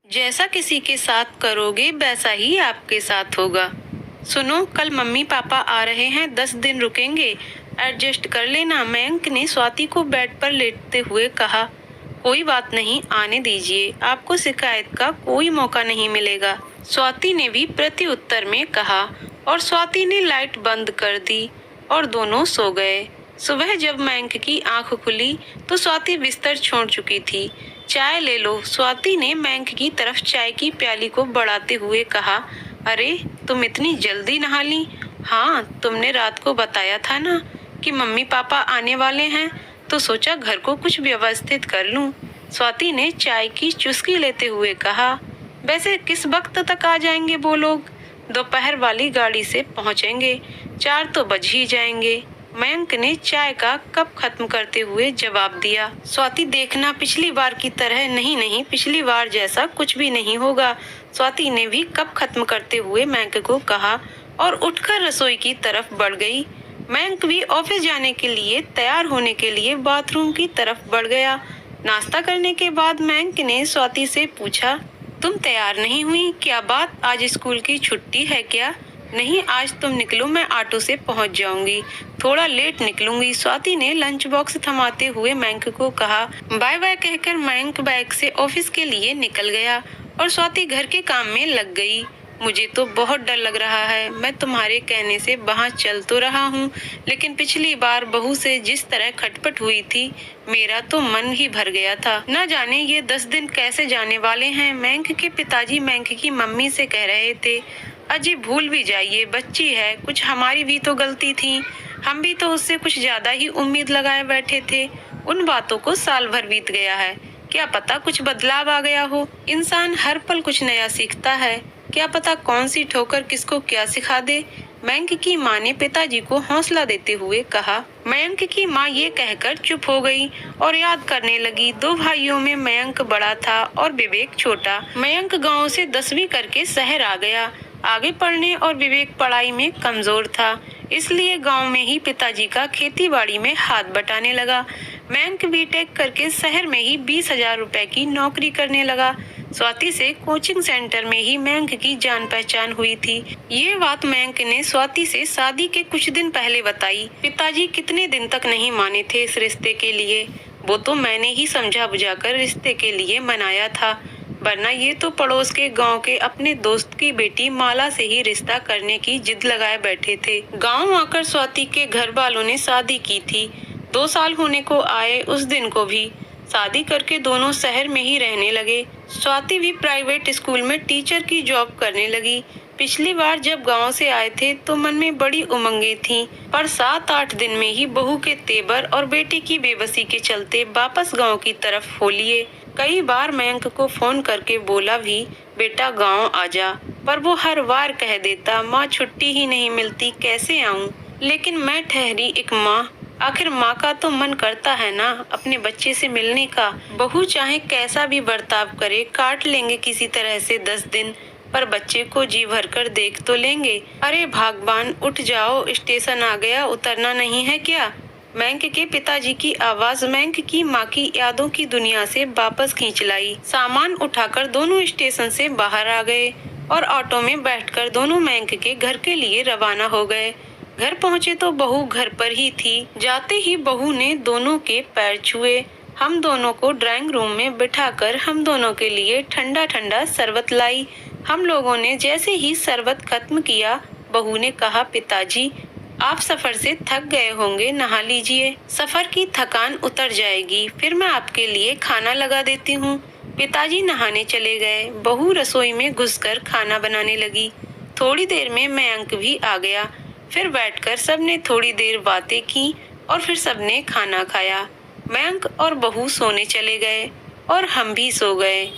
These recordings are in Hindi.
जैसा किसी के साथ करोगे वैसा ही आपके साथ होगा। सुनो, कल मम्मी पापा आ रहे हैं, 10 दिन रुकेंगे, एडजस्ट कर लेना। मयंक ने स्वाति को बेड पर लेटते हुए कहा। कोई बात नहीं, आने दीजिए, आपको शिकायत का कोई मौका नहीं मिलेगा, स्वाति ने भी प्रति उत्तर में कहा। और स्वाति ने लाइट बंद कर दी और दोनों सो गए। सुबह जब मयंक की आंख खुली तो स्वाति बिस्तर छोड़ चुकी थी। चाय ले लो, स्वाति ने मयंक की तरफ चाय की प्याली को बढ़ाते हुए कहा। अरे, तुम इतनी जल्दी नहा ली? हाँ, तुमने रात को बताया था ना कि मम्मी पापा आने वाले हैं, तो सोचा घर को कुछ व्यवस्थित कर लूं। स्वाति ने चाय की चुस्की लेते हुए कहा। वैसे किस वक्त तक आ जाएंगे वो लोग? दोपहर वाली गाड़ी से पहुंचेंगे, 4 तो बज ही जाएंगे, मयंक ने चाय का कप खत्म करते हुए जवाब दिया। स्वाति, देखना, पिछली बार की तरह नहीं, पिछली बार जैसा कुछ भी नहीं होगा, स्वाति ने भी कप खत्म करते हुए मयंक को कहा और उठकर रसोई की तरफ बढ़ गई। मयंक भी ऑफिस जाने के लिए तैयार होने के लिए बाथरूम की तरफ बढ़ गया। नाश्ता करने के बाद मयंक ने स्वाति से पूछा, तुम तैयार नहीं हुई? क्या बात, आज स्कूल की छुट्टी है क्या? नहीं, आज तुम निकलो, मैं ऑटो से पहुंच जाऊंगी, थोड़ा लेट निकलूंगी, स्वाति ने लंच बॉक्स थमाते हुए मयंक को कहा। बाय बाय कहकर मयंक बैग से ऑफिस के लिए निकल गया और स्वाति घर के काम में लग गई। मुझे तो बहुत डर लग रहा है, मैं तुम्हारे कहने से वहाँ चल तो रहा हूँ, लेकिन पिछली बार बहू से जिस तरह खटपट हुई थी, मेरा तो मन ही भर गया था। न जाने ये 10 दिन कैसे जाने वाले हैं। मयंक के पिताजी मयंक की मम्मी से कह रहे थे, अजी भूल भी जाइए, बच्ची है, कुछ हमारी भी तो गलती थी, हम भी तो उससे कुछ ज्यादा ही उम्मीद लगाए बैठे थे। उन बातों को साल भर बीत गया है, क्या पता कुछ बदलाव आ गया हो। इंसान हर पल कुछ नया सीखता है, क्या पता कौन सी ठोकर किसको क्या सिखा दे। मयंक की माँ ने पिताजी को हौसला देते हुए कहा। मयंक की माँ ये कहकर चुप हो गई और याद करने लगी। 2 भाइयों में मयंक बड़ा था और विवेक छोटा। मयंक गांव से 10वीं करके शहर आ गया। आगे पढ़ने और विवेक पढ़ाई में कमजोर था, इसलिए गांव में ही पिताजी का खेतीबाड़ी में हाथ बटाने लगा। मयंक बीटेक करके शहर में ही 20,000 रुपए की नौकरी करने लगा। स्वाति से कोचिंग सेंटर में ही मयंक की जान पहचान हुई थी। ये बात मयंक ने स्वाति से शादी के कुछ दिन पहले बताई। पिताजी कितने दिन तक नहीं माने थे इस रिश्ते के लिए, वो तो मैंने ही समझा बुझाकर रिश्ते के लिए मनाया था, वरना ये तो पड़ोस के गांव के अपने दोस्त की बेटी माला से ही रिश्ता करने की जिद लगाए बैठे थे। गांव आकर स्वाति के घर वालों ने शादी की थी। 2 साल होने को आए उस दिन को भी। शादी करके दोनों शहर में ही रहने लगे। स्वाति भी प्राइवेट स्कूल में टीचर की जॉब करने लगी। पिछली बार जब गांव से आए थे तो मन में बड़ी उमंगें थीं, पर 7-8 दिन में ही बहू के तेवर और बेटी की बेबसी के चलते वापस गांव की तरफ हो लिए। कई बार मयंक को फोन करके बोला भी, बेटा गांव आजा, पर वो हर बार कह देता, माँ छुट्टी ही नहीं मिलती, कैसे आऊं। लेकिन मैं ठहरी एक माँ, आखिर माँ का तो मन करता है ना अपने बच्चे से मिलने का। बहू चाहे कैसा भी बर्ताव करे, काट लेंगे किसी तरह से 10 दिन, पर बच्चे को जी भर कर देख तो लेंगे। अरे भगवान, उठ जाओ, स्टेशन आ गया, उतरना नहीं है क्या? मयंक के पिताजी की आवाज मयंक की माँ की यादों की दुनिया से वापस खींच लाई। सामान उठाकर दोनों स्टेशन से बाहर आ गए और ऑटो में बैठकर दोनों मयंक के घर के लिए रवाना हो गए। घर पहुँचे तो बहू घर पर ही थी। जाते ही बहू ने दोनों के पैर छुए। हम दोनों को ड्राइंग रूम में बिठाकर हम दोनों के लिए ठंडा ठंडा शरबत लाई। हम लोगों ने जैसे ही शरबत खत्म किया, बहू ने कहा, पिताजी आप सफर से थक गए होंगे, नहा लीजिए, सफर की थकान उतर जाएगी, फिर मैं आपके लिए खाना लगा देती हूँ। पिताजी नहाने चले गए। बहू रसोई में घुसकर खाना बनाने लगी। थोड़ी देर में मयंक भी आ गया। फिर बैठकर सबने थोड़ी देर बातें की और फिर सबने खाना खाया। मयंक और बहू सोने चले गए और हम भी सो गए।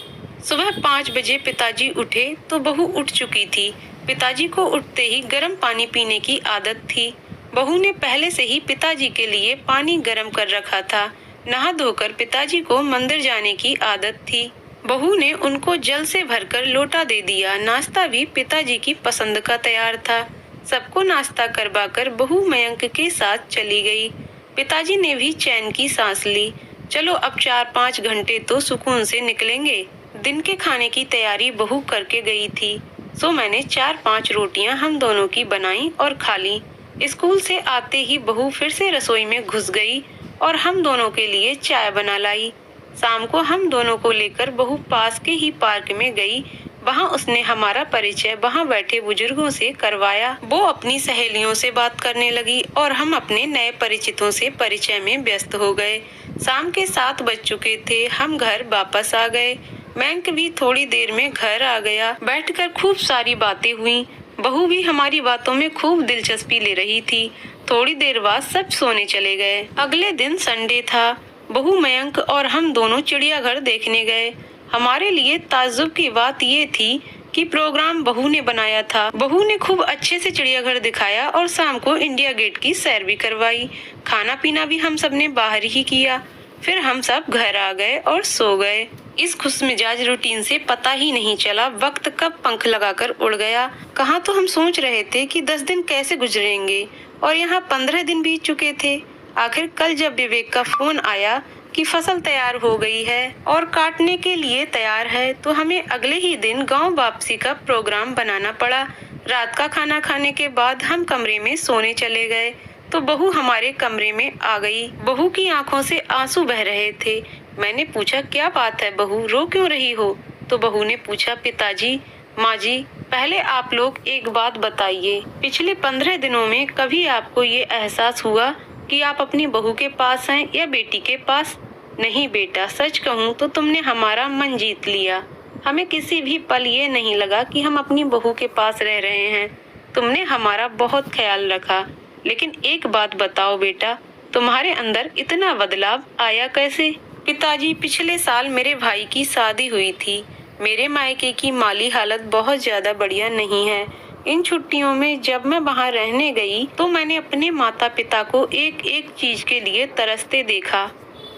सुबह 5 बजे पिताजी उठे तो बहू उठ चुकी थी। पिताजी को उठते ही गर्म पानी पीने की आदत थी। बहू ने पहले से ही पिताजी के लिए पानी गर्म कर रखा था। नहा धोकर पिताजी को मंदिर जाने की आदत थी। बहू ने उनको जल से भरकर लोटा दे दिया। नाश्ता भी पिताजी की पसंद का तैयार था। सबको नाश्ता करवाकर बहू मयंक के साथ चली गई। पिताजी ने भी चैन की सांस ली। चलो अब 4-5 घंटे तो सुकून से निकलेंगे। दिन के खाने की तैयारी बहू करके गई थी, सो मैंने 4-5 रोटियां हम दोनों की बनाई और खा ली। स्कूल से आते ही बहू फिर से रसोई में घुस गई और हम दोनों के लिए चाय बना लाई। शाम को हम दोनों को लेकर बहू पास के ही पार्क में गई। वहाँ उसने हमारा परिचय वहाँ बैठे बुजुर्गों से करवाया। वो अपनी सहेलियों से बात करने लगी और हम अपने नए परिचितों से परिचय में व्यस्त हो गए। शाम के 7 बज चुके थे। हम घर वापस आ गए। मयंक भी थोड़ी देर में घर आ गया। बैठकर खूब सारी बातें हुई। बहू भी हमारी बातों में खूब दिलचस्पी ले रही थी। थोड़ी देर बाद सब सोने चले गए। अगले दिन संडे था। बहू, मयंक और हम दोनों चिड़ियाघर देखने गए। हमारे लिए ताज्जुब की बात ये थी कि प्रोग्राम बहू ने बनाया था। बहू ने खूब अच्छे से चिड़ियाघर दिखाया और शाम को इंडिया गेट की सैर भी करवाई। खाना पीना भी हम सब ने बाहर ही किया। फिर हम सब घर आ गए और सो गए। इस खुशमिजाज रूटीन से पता ही नहीं चला वक्त कब पंख लगाकर उड़ गया। कहाँ तो हम सोच रहे थे कि 10 दिन कैसे गुजरेंगे और यहाँ 15 दिन बीत चुके थे। आखिर कल जब विवेक का फोन आया कि फसल तैयार हो गई है और काटने के लिए तैयार है, तो हमें अगले ही दिन गांव वापसी का प्रोग्राम बनाना पड़ा। रात का खाना खाने के बाद हम कमरे में सोने चले गए तो बहू हमारे कमरे में आ गई। बहू की आंखों से आंसू बह रहे थे। मैंने पूछा, क्या बात है बहू, रो क्यों रही हो? तो बहू ने पूछा, पिताजी, माँ जी, पहले आप लोग एक बात बताइए, पिछले 15 दिनों में कभी आपको ये एहसास हुआ कि आप अपनी बहू के पास हैं या बेटी के पास? नहीं बेटा, सच कहूँ तो तुमने हमारा मन जीत लिया। हमें किसी भी पल ये नहीं लगा कि हम अपनी बहू के पास रह रहे हैं। तुमने हमारा बहुत ख्याल रखा। लेकिन एक बात बताओ बेटा, तुम्हारे अंदर इतना बदलाव आया कैसे? पिताजी, पिछले साल मेरे भाई की शादी हुई थी। मेरे मायके की माली हालत बहुत ज्यादा बढ़िया नहीं है। इन छुट्टियों में जब मैं वहाँ रहने गई तो मैंने अपने माता पिता को एक एक चीज के लिए तरसते देखा।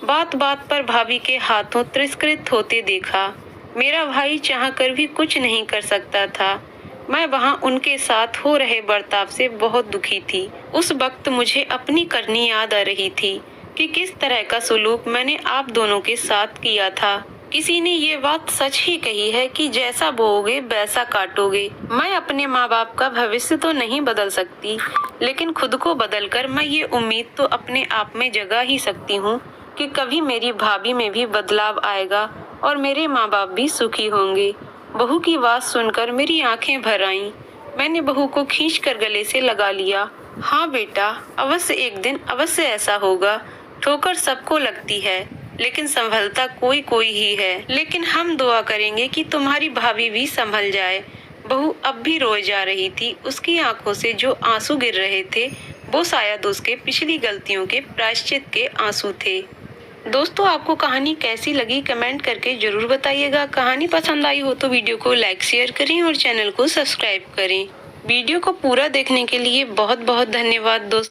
बात बात पर भाभी के हाथों तिरस्कृत होते देखा। मेरा भाई चाहकर भी कुछ नहीं कर सकता था। मैं वहाँ उनके साथ हो रहे बर्ताव से बहुत दुखी थी। उस वक्त मुझे अपनी करनी याद आ रही थी कि किस तरह का सलूक मैंने आप दोनों के साथ किया था। किसी ने ये बात सच ही कही है कि जैसा बोओगे वैसा काटोगे। मैं अपने माँ बाप का भविष्य तो नहीं बदल सकती, लेकिन खुद को बदलकर मैं ये उम्मीद तो अपने आप में जगा ही सकती हूँ कि कभी मेरी भाभी में भी बदलाव आएगा और मेरे माँ बाप भी सुखी होंगे। बहू की बात सुनकर मेरी आंखें भर आईं। मैंने बहू को खींचकर गले से लगा लिया। हाँ बेटा, अवश्य एक दिन अवश्य ऐसा होगा। ठोकर सबको लगती है, लेकिन संभलता कोई कोई ही है। लेकिन हम दुआ करेंगे कि तुम्हारी भाभी भी संभल जाए। बहू अब भी रोए जा रही थी। उसकी आंखों से जो आंसू गिर रहे थे वो शायद उसके पिछली गलतियों के प्रायश्चित के आंसू थे। दोस्तों, आपको कहानी कैसी लगी कमेंट करके जरूर बताइएगा। कहानी पसंद आई हो तो वीडियो को लाइक शेयर करें और चैनल को सब्सक्राइब करें। वीडियो को पूरा देखने के लिए बहुत बहुत धन्यवाद दोस्तों।